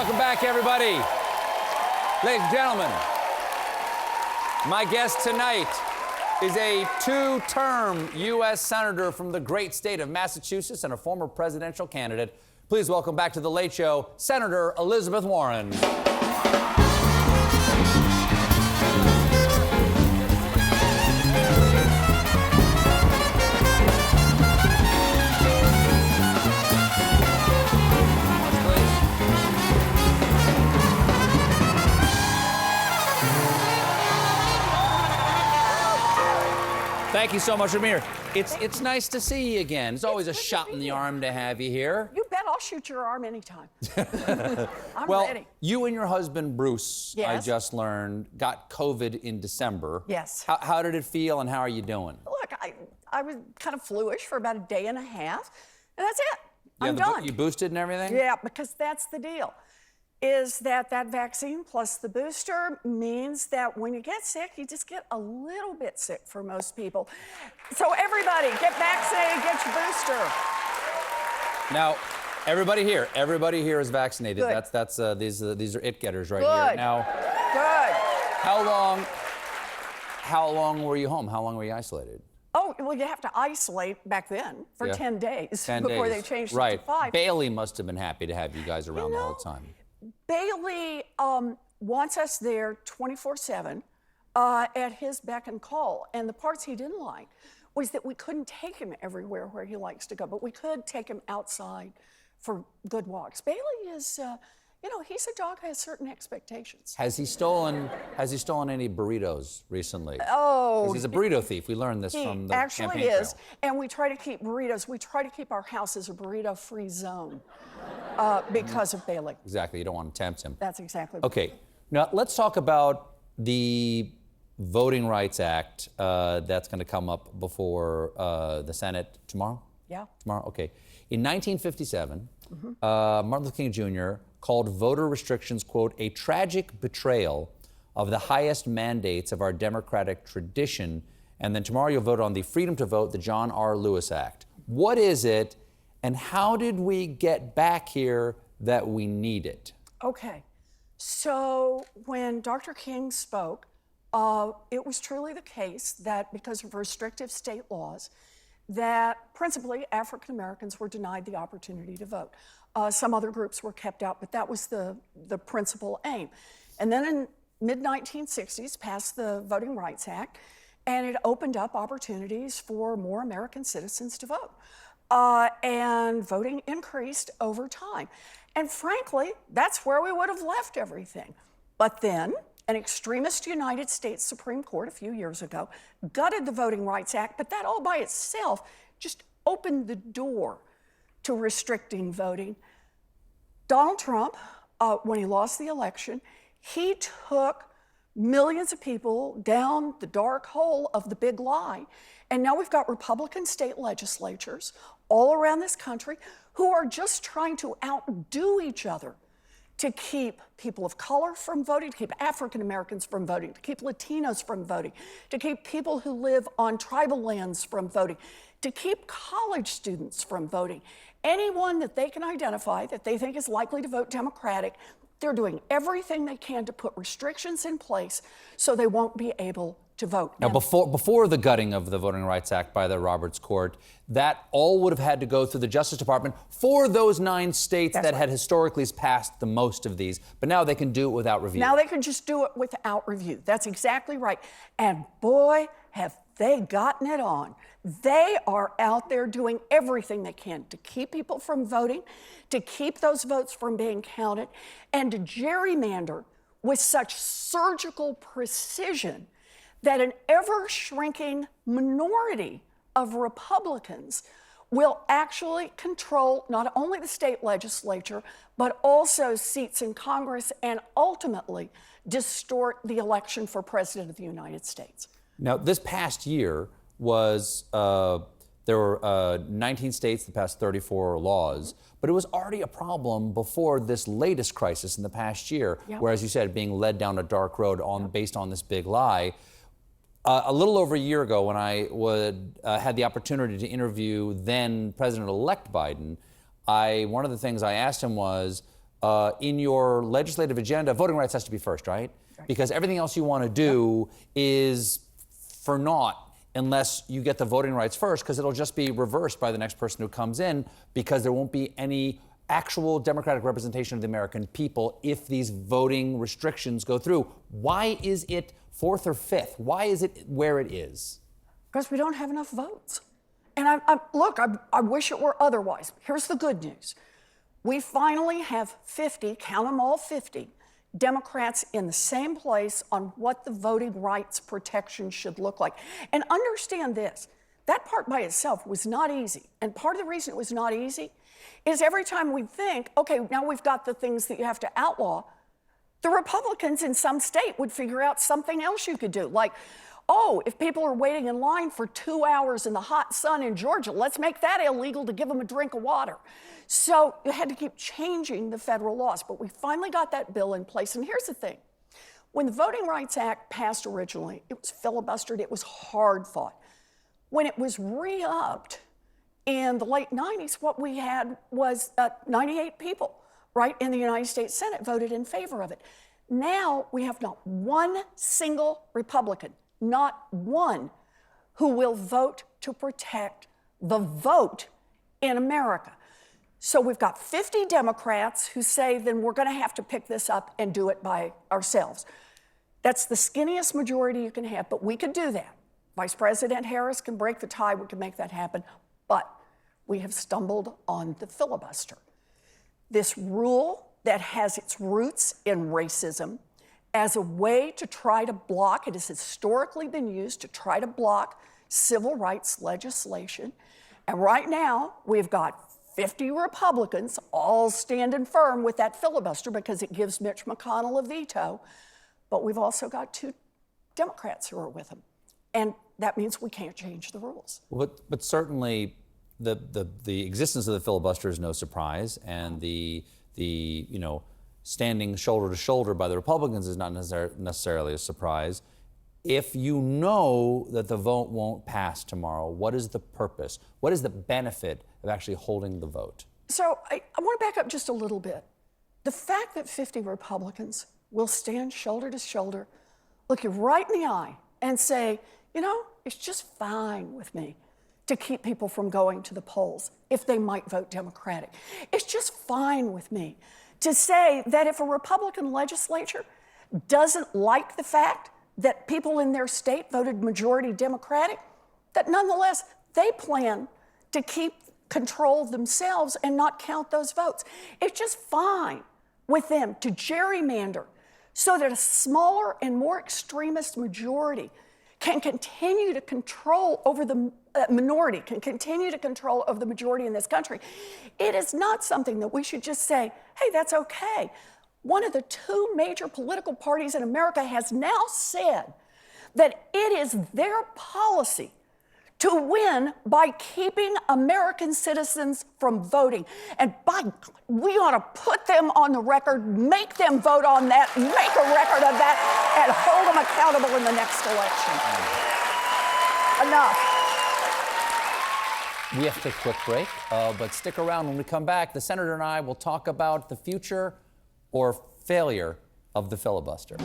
Welcome back, everybody. Ladies and gentlemen, my guest tonight is a two-term U.S. Senator from the great state of Massachusetts and a former presidential candidate. Please welcome back to The Late Show, Senator Elizabeth Warren. Thank you so much for being here. It's nice to see you again. It's always a shot in the arm to have you here. You bet I'll shoot your arm anytime. I'm well, ready. You and your husband, Bruce, yes. I just learned, got COVID in December. Yes. How did it feel and how are you doing? Look, I was kind of fluish for about a day and a half, and that's it. Yeah, I'm done. You boosted and everything? Yeah, because that's the deal. Is that vaccine plus the booster means that when you get sick, you just get a little bit sick for most people. So everybody, get vaccinated, get your booster. Now, everybody here is vaccinated. Good. These are it-getters right Good. here. Now, good. How long were you home? How long were you isolated? Oh, well, you have to isolate back then for 10 days 10 before days. they changed right. it to 5. Bailey must have been happy to have you guys around the whole time. Bailey wants us there 24/7 at his beck and call. And the parts he didn't like was that we couldn't take him everywhere where he likes to go, but we could take him outside for good walks. Bailey is, he's a dog who has certain expectations. Has he stolen any burritos recently? Oh. Because he's a burrito thief. We learned this from the actually campaign is. trail. And we try to keep our house as a burrito-free zone because of Bailey. Exactly. You don't want to tempt him. That's exactly. Okay. Now, let's talk about the Voting Rights Act that's going to come up before the Senate tomorrow? Yeah. Tomorrow? Okay. In 1957, Martin Luther King Jr. called voter restrictions, quote, a tragic betrayal of the highest mandates of our democratic tradition. And then tomorrow you'll vote on the Freedom to Vote, the John R. Lewis Act. What is it, and how did we get back here that we need it? Okay. So when Dr. King spoke, it was truly the case that because of restrictive state laws, that principally African Americans were denied the opportunity to vote. Some other groups were kept out, but that was the principal aim. And then in mid-1960s, passed the Voting Rights Act, and it opened up opportunities for more American citizens to vote. And voting increased over time. And frankly, that's where we would have left everything. But then, an extremist United States Supreme Court a few years ago gutted the Voting Rights Act, but that all by itself just opened the door to restricting voting. Donald Trump, when he lost the election, he took millions of people down the dark hole of the big lie. And now we've got Republican state legislatures all around this country who are just trying to outdo each other to keep people of color from voting, to keep African Americans from voting, to keep Latinos from voting, to keep people who live on tribal lands from voting, to keep college students from voting. Anyone that they can identify that they think is likely to vote Democratic, they're doing everything they can to put restrictions in place so they won't be able to vote. Now, before the gutting of the Voting Rights Act by the Roberts Court, that all would have had to go through the Justice Department for those 9 states that had historically passed the most of these. But now they can do it without review. Now they can just do it without review. That's exactly right. And boy, have they gotten it on. They are out there doing everything they can to keep people from voting, to keep those votes from being counted, and to gerrymander with such surgical precision that an ever-shrinking minority of Republicans will actually control not only the state legislature, but also seats in Congress and ultimately distort the election for President of the United States. Now, this past year was, there were 19 states that passed 34 laws, but it was already a problem before this latest crisis in the past year, where, as you said, being led down a dark road based on this big lie. A little over a year ago, when I had the opportunity to interview then President-elect Biden, one of the things I asked him was, in your legislative agenda, voting rights has to be first, right? Because everything else you want to do is for naught unless you get the voting rights first, because it'll just be reversed by the next person who comes in, because there won't be any actual democratic representation of the American people if these voting restrictions go through. Why is it fourth or fifth? Why is it where it is? Because we don't have enough votes. And I wish it were otherwise. Here's the good news. We finally have 50, count them all 50, Democrats in the same place on what the voting rights protection should look like. And understand this, that part by itself was not easy. And part of the reason it was not easy is every time we think, okay, now we've got the things that you have to outlaw, the Republicans in some state would figure out something else you could do. Like, oh, if people are waiting in line for 2 hours in the hot sun in Georgia, let's make that illegal to give them a drink of water. So you had to keep changing the federal laws, but we finally got that bill in place. And here's the thing. When the Voting Rights Act passed originally, it was filibustered, it was hard fought. When it was re-upped in the late 90s, what we had was 98 people, right, in the United States Senate voted in favor of it. Now we have not one single Republican, not one, who will vote to protect the vote in America. So we've got 50 Democrats who say, then we're going to have to pick this up and do it by ourselves. That's the skinniest majority you can have, but we could do that. Vice President Harris can break the tie, we can make that happen, but we have stumbled on the filibuster. This rule that has its roots in racism as a way to try to block, it has historically been used to try to block civil rights legislation. And right now, we've got 50 Republicans all standing firm with that filibuster because it gives Mitch McConnell a veto. But we've also got 2 Democrats who are with him. And that means we can't change the rules. But certainly the existence of the filibuster is no surprise, and the standing shoulder to shoulder by the Republicans is not necessarily a surprise. If you know that the vote won't pass tomorrow, what is the purpose? What is the benefit of actually holding the vote? So I want to back up just a little bit. The fact that 50 Republicans will stand shoulder to shoulder, look you right in the eye and say, you know, it's just fine with me to keep people from going to the polls if they might vote Democratic. It's just fine with me to say that if a Republican legislature doesn't like the fact that people in their state voted majority Democratic, that nonetheless they plan to keep control themselves and not count those votes. It's just fine with them to gerrymander so that a smaller and more extremist majority can continue to control over the minority, can continue to control over the majority in this country. It is not something that we should just say, hey, that's okay. One of the 2 major political parties in America has now said that it is their policy to win by keeping American citizens from voting. And by God, we ought to put them on the record, make them vote on that, make a record of that, and hold them accountable in the next election. Enough. We have to take a quick break, but stick around. When we come back, the senator and I will talk about the future or failure of the filibuster.